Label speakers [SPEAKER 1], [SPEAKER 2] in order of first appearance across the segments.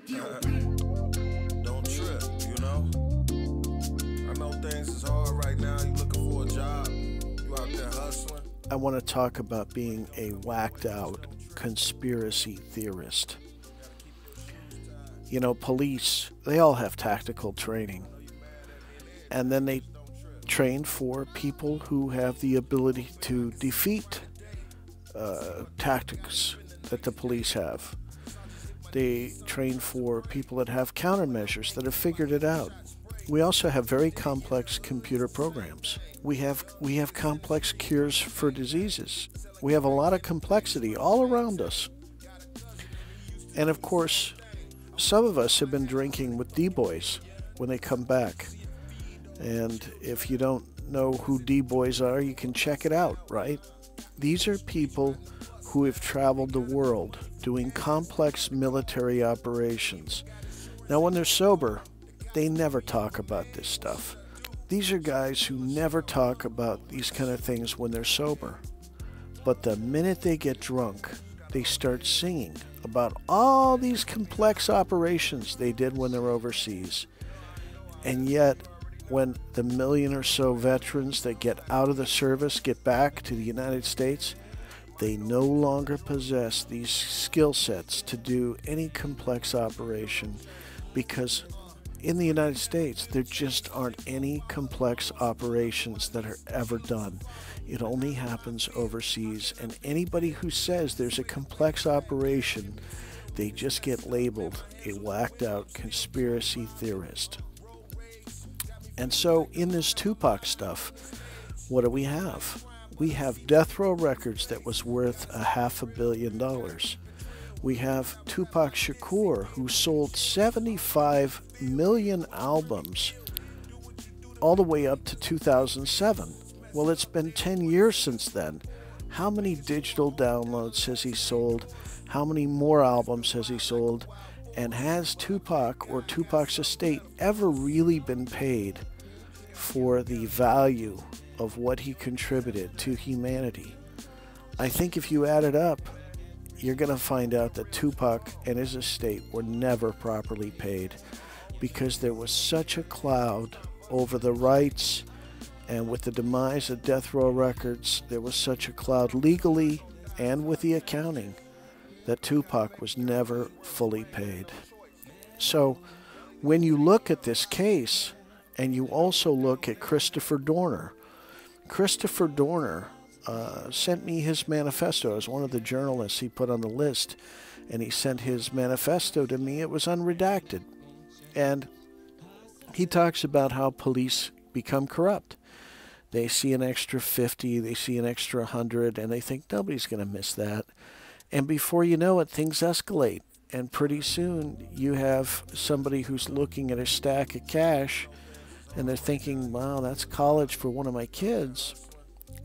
[SPEAKER 1] Don't trip, you know? I know things is hard right now. You looking for a job. You out there hustling.
[SPEAKER 2] I want to talk about being a whacked out conspiracy theorist. You know, police, they all have tactical training. And then they train for people who have the ability to defeat tactics that the police have. They train for people that have countermeasures, that have figured it out. We also have very complex computer programs. We have complex cures for diseases. We have a lot of complexity all around us. And of course, some of us have been drinking with D-boys when they come back. And if you don't know who D-boys are, you can check it out, right? These are people who have traveled the world doing complex military operations. Now, when they're sober, they never talk about this stuff. These are guys who never talk about these kind of things when they're sober. But the minute they get drunk, they start singing about all these complex operations they did when they're overseas. And yet, when the million or so veterans that get out of the service get back to the United States, they no longer possess these skill sets to do any complex operation, because in the United States, there just aren't any complex operations that are ever done. It only happens overseas, and anybody who says there's a complex operation, they just get labeled a whacked out conspiracy theorist. And so in this Tupac stuff, what do we have? We have Death Row Records that was worth $500 million. We have Tupac Shakur, who sold 75 million albums all the way up to 2007. Well, it's been 10 years since then. How many digital downloads has he sold? How many more albums has he sold? And has Tupac or Tupac's estate ever really been paid for the value of what he contributed to humanity? I think if you add it up, you're going to find out that Tupac and his estate were never properly paid, because there was such a cloud over the rights, and with the demise of Death Row Records, there was such a cloud legally and with the accounting that Tupac was never fully paid. So when you look at this case, and you also look at Christopher Dorner sent me his manifesto as one of the journalists he put on the list, and he sent his manifesto to me. It was unredacted. And he talks about how police become corrupt. They see an extra 50, they see an extra 100, and they think nobody's going to miss that. And before you know it, things escalate. And pretty soon you have somebody who's looking at a stack of cash, and they're thinking, wow, that's college for one of my kids.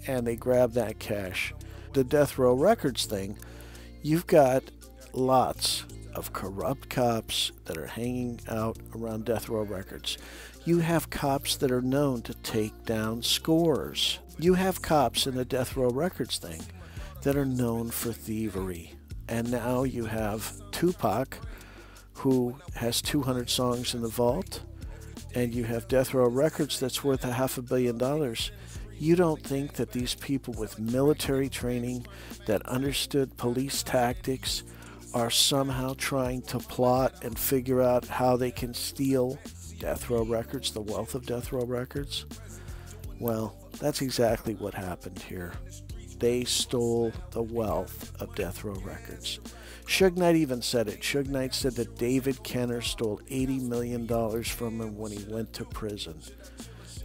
[SPEAKER 2] And they grab that cash. The Death Row Records thing, you've got lots of corrupt cops that are hanging out around Death Row Records. You have cops that are known to take down scores. You have cops in the Death Row Records thing that are known for thievery. And now you have Tupac, who has 200 songs in the vault, and you have Death Row Records that's worth $500 million. You don't think that these people with military training that understood police tactics are somehow trying to plot and figure out how they can steal Death Row Records, the wealth of Death Row Records? Well, that's exactly what happened here. They stole the wealth of Death Row Records. Suge Knight even said it. Suge Knight said that David Kenner stole $80 million from him when he went to prison.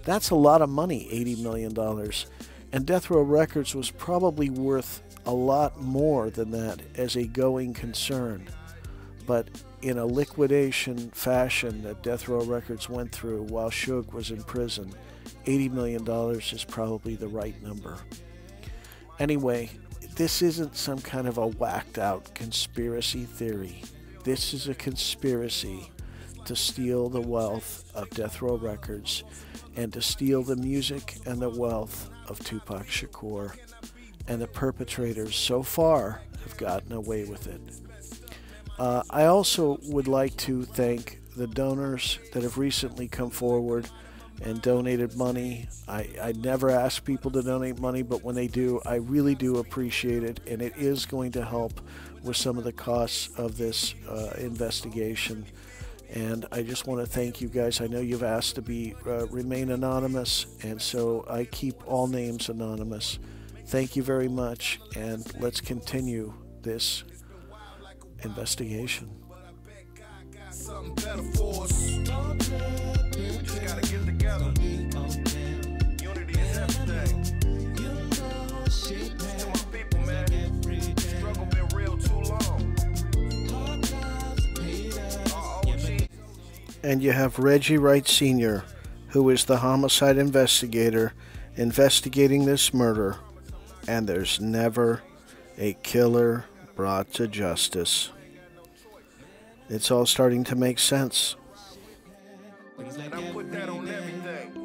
[SPEAKER 2] That's a lot of money, $80 million. And Death Row Records was probably worth a lot more than that as a going concern. But in a liquidation fashion that Death Row Records went through while Suge was in prison, $80 million is probably the right number. Anyway, this isn't some kind of a whacked out conspiracy theory. This is a conspiracy to steal the wealth of Death Row Records and to steal the music and the wealth of Tupac Shakur. And the perpetrators so far have gotten away with it. I also would like to thank the donors that have recently come forward and donated money. I never ask people to donate money, but when they do, I really do appreciate it, and it is going to help with some of the costs of this investigation. And I just want to thank you guys. I know you've asked to be remain anonymous, and so I keep all names anonymous. Thank you very much, and let's continue this investigation.
[SPEAKER 1] Something better for us. We just gotta get together. Unity is everything. To my people, man. Struggle been real too long.
[SPEAKER 2] And you have Reggie Wright Sr., who is the homicide investigator investigating this murder, and there's never a killer brought to justice. It's all starting to make sense.
[SPEAKER 1] And I put that on everything.